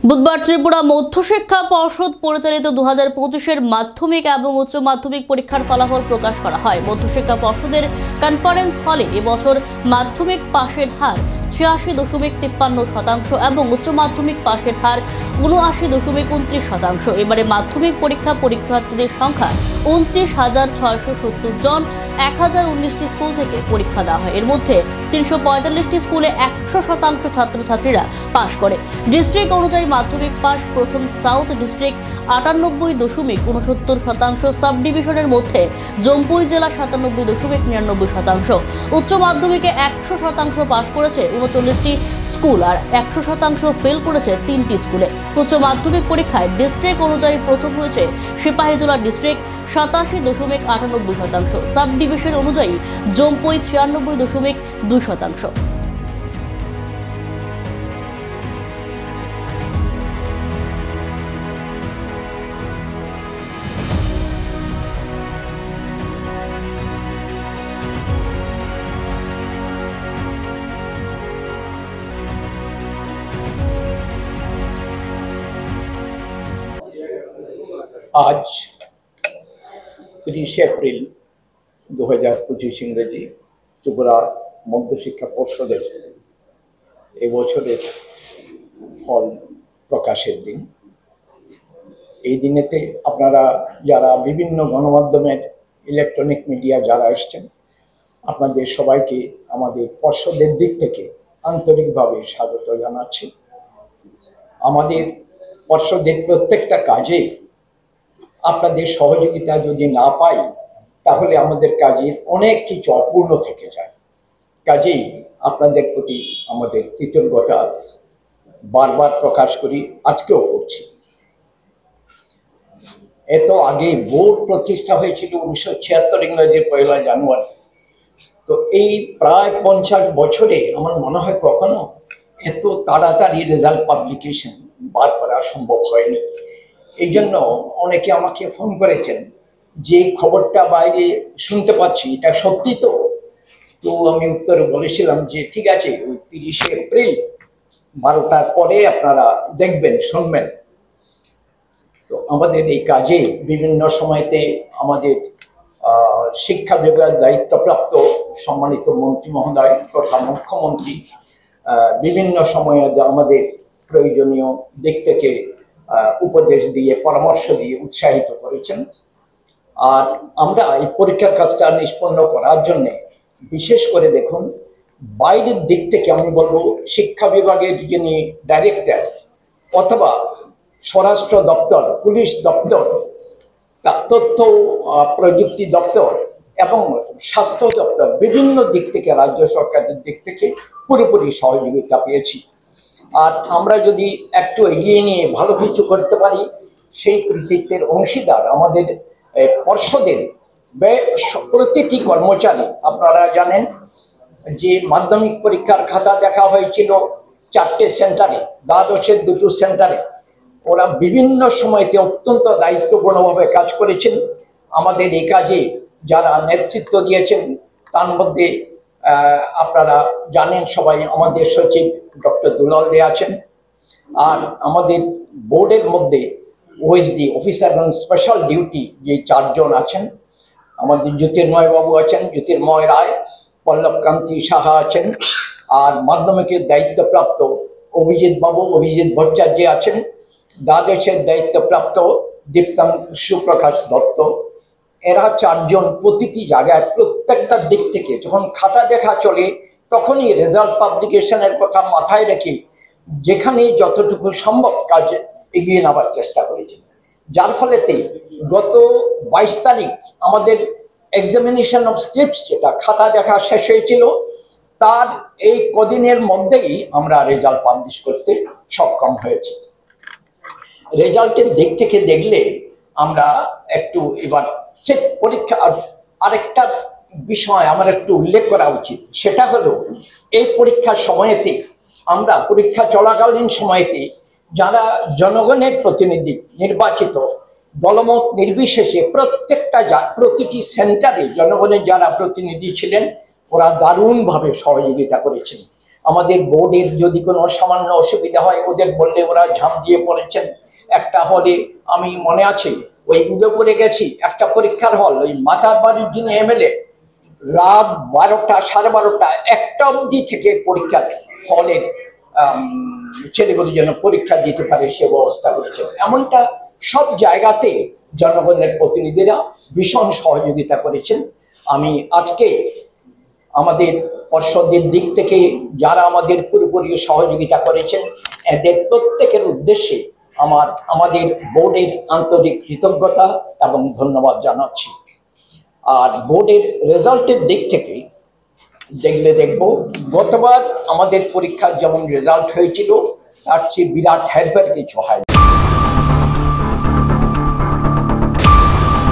বুধবার ত্রিপুরা মধ্যশিক্ষা পর্ষদ পরিচালিত 2025-এর মাধ্যমিক এবং উচ্চ মাধ্যমিক পরীক্ষার ফলাফল প্রকাশ করা হয়। মধ্যশিক্ষা পর্ষদের কনফারেন্স হলে এবছর মাধ্যমিক পাশের হার 86.53% এবং উচ্চ মাধ্যমিক পাশের হার 79.29%। এবারে মাধ্যমিক পরীক্ষার্থীদের সংখ্যা 29,670 জন। 1019টি স্কুল থেকে পরীক্ষা দেওয়া হয়। এর মধ্যে 345টি স্কুলে 100% ছাত্রছাত্রীরা পাশ করে। ডিস্ট্রিক্ট অনুযায়ী মাধ্যমিক পাস প্রথম সাউথ ডিস্ট্রিক্ট 98.69%, সাব ডিভিশনের মধ্যে জম্পুই জেলা 97.99%। উচ্চ মাধ্যমিকে 100% পাস করেছে 39টি স্কুল আর 100% ফেল করেছে 3টি স্কুলে। উচ্চ মাধ্যমিক পরীক্ষায় ডিস্ট্রিক্ট অনুযায়ী প্রথম হয়েছে সিপাহীজলা ডিস্ট্রিক্ট 87.98%, সাব ডিভিশন অনুযায়ী জম্পুই 96.2%। आज 30 এপ্রিল 2025 ইংরেজি ত্রিপুরা মধ্যশিক্ষা পর্ষদের এবছরের ফল প্রকাশের দিন। এই দিনেতে আপনারা যারা বিভিন্ন গণমাধ্যমের ইলেকট্রনিক মিডিয়া যারা এসছেন, আপনাদের সবাইকে আমাদের পর্ষদের দিক থেকে আন্তরিকভাবে স্বাগত জানাচ্ছি। আমাদের পর্ষদের প্রত্যেকটা কাজে আপনাদের সহযোগিতা যদি না পাই তাহলে আমাদের কাজের অনেক কিছু অপূর্ণ থেকে যায়। কাজেই আপনাদের প্রতি আমাদের কৃতজ্ঞতা বারবার প্রকাশ করি, আজকেও করছি। এত আগে বোর্ড প্রতিষ্ঠা হয়েছিল 1976 ইংরেজির 1 জানুয়ারি। তো এই প্রায় 50 বছরে আমার মনে হয় কখনো এত তাড়াতাড়ি রেজাল্ট পাবলিকেশন বার করা সম্ভব হয়নি। এই জন্য অনেকে আমাকে ফোন করেছেন যে খবরটা বাইরে শুনতে পাচ্ছি, এটা সত্যি তো? তো আমি উত্তরে বলেছিলাম যে ঠিক আছে, ওই 30 এপ্রিল 12টার পরে আপনারা দেখবেন, শুনবেন। তো আমাদের এই কাজে বিভিন্ন সময়তে আমাদের শিক্ষা বিভাগের দায়িত্বপ্রাপ্ত সম্মানিত মন্ত্রী মহোদয় তথা মুখ্যমন্ত্রী বিভিন্ন সময়ে আমাদের প্রয়োজনীয় দিক থেকে উপদেশ দিয়ে, পরামর্শ দিয়ে উৎসাহিত করেছেন। আর আমরা এই পরীক্ষার কাজটা নিষ্পন্ন করার জন্য বিশেষ করে দেখুন, বাইরের দিক থেকে আমি বলবো শিক্ষা বিভাগের যিনি ডাইরেক্টর অথবা স্বরাষ্ট্র দপ্তর, পুলিশ দপ্তর, তথ্য প্রযুক্তি দপ্তর এবং স্বাস্থ্য দপ্তর, বিভিন্ন দিক থেকে রাজ্য সরকারের দিক থেকে পুরোপুরি সহযোগিতা পেয়েছি। আর আমরা যদি একটু এগিয়ে নিয়ে ভালো কিছু করতে পারি, সেই কৃতিত্বের অংশীদার আমাদের পর্ষদের প্রতিটি কর্মচারী। আপনারা জানেন যে মাধ্যমিক পরীক্ষার খাতা দেখা হয়েছিল 4টে সেন্টারে, দ্বাদশের 2টো সেন্টারে। ওরা বিভিন্ন সময়তে অত্যন্ত দায়িত্বপূর্ণভাবে কাজ করেছেন। আমাদের এই কাজে যারা নেতৃত্ব দিয়েছেন তার মধ্যে আপনারা জানেন সবাই, আমাদের সচিব ডক্টর দুলাল দে আছেন। আর আমাদের বোর্ডের মধ্যে OSD, officer on special duty, যে 4 জন আছেন। আমাদের জ্যোতির্ময় বাবু আছেন, জ্যোতির্ময় রায়, পল্লবকান্তি সাহা আছেন। আর মাধ্যমিকের দায়িত্বপ্রাপ্ত অভিজিৎ বাবু, অভিজিৎ ভট্টাচার্য আছেন। দ্বাদশের দায়িত্বপ্রাপ্ত দীপ্তাংশু প্রকাশ দত্ত। এরা 4 জন প্রতিটি জায়গায় প্রত্যেকটা দিক থেকে যখন খাতা দেখা চলে তখনই রেজাল্ট পাবলিকেশনের কথা মাথায় রেখে যেখানে যতটুকু সম্ভব কাজ এগিয়ে নেওয়ার চেষ্টা করেছেন। যার ফলেতে গত 22 তারিখ আমাদের এক্সামিনেশন অফ স্ক্রিপ্টস, যেটা খাতা দেখা শেষ হয়েছিল, তার এই কদিনের মধ্যেই আমরা রেজাল্ট পাবলিশ করতে সক্ষম হয়েছি। রেজাল্টের দিক থেকে দেখলে আমরা একটু এবার ঠিক পরীক্ষা, আরেকটা বিষয় আমার একটু উল্লেখ করা উচিত, সেটা হলো এই পরীক্ষার সময়তে আমরা পরীক্ষা চলাকালীন সময়তে যারা জনগণের প্রতিনিধি নির্বাচিত, দলমত নির্বিশেষে প্রতিটি সেন্টারে জনগণের যারা প্রতিনিধি ছিলেন ওরা দারুণভাবে সহযোগিতা করেছেন। আমাদের বোর্ডের যদি কোনো সামান্য অসুবিধা হয় ওদের বললে ওরা ঝাঁপ দিয়ে পড়েছেন। একটা হলে আমি মনে আছে ওই উদয়পুরে গেছি, একটা পরীক্ষার হল, ওই মাতার বাড়ির যিনি এমএলএ রাত 12টা 12:30 1টা অবধি থেকে পরীক্ষা হলের ছেলেগুলো যেন পরীক্ষা দিতে পারে সে ব্যবস্থা করেছেন। এমনটা সব জায়গাতে জনগণের প্রতিনিধিরা ভীষণ সহযোগিতা করেছেন। আমি আজকে আমাদের পর্ষদের দিক থেকে যারা আমাদের পুরোপুরি সহযোগিতা করেছেন এদের প্রত্যেকের উদ্দেশ্যে আমাদের বোর্ডের আন্তরিক কৃতজ্ঞতা এবং ধন্যবাদ জানাচ্ছি। আর বোর্ডের রেজাল্টের দিক থেকে দেখব গতবার আমাদের পরীক্ষার যেমন রেজাল্ট হয়েছিল তার চেয়ে বিরাট হেরফের কিছু হয়।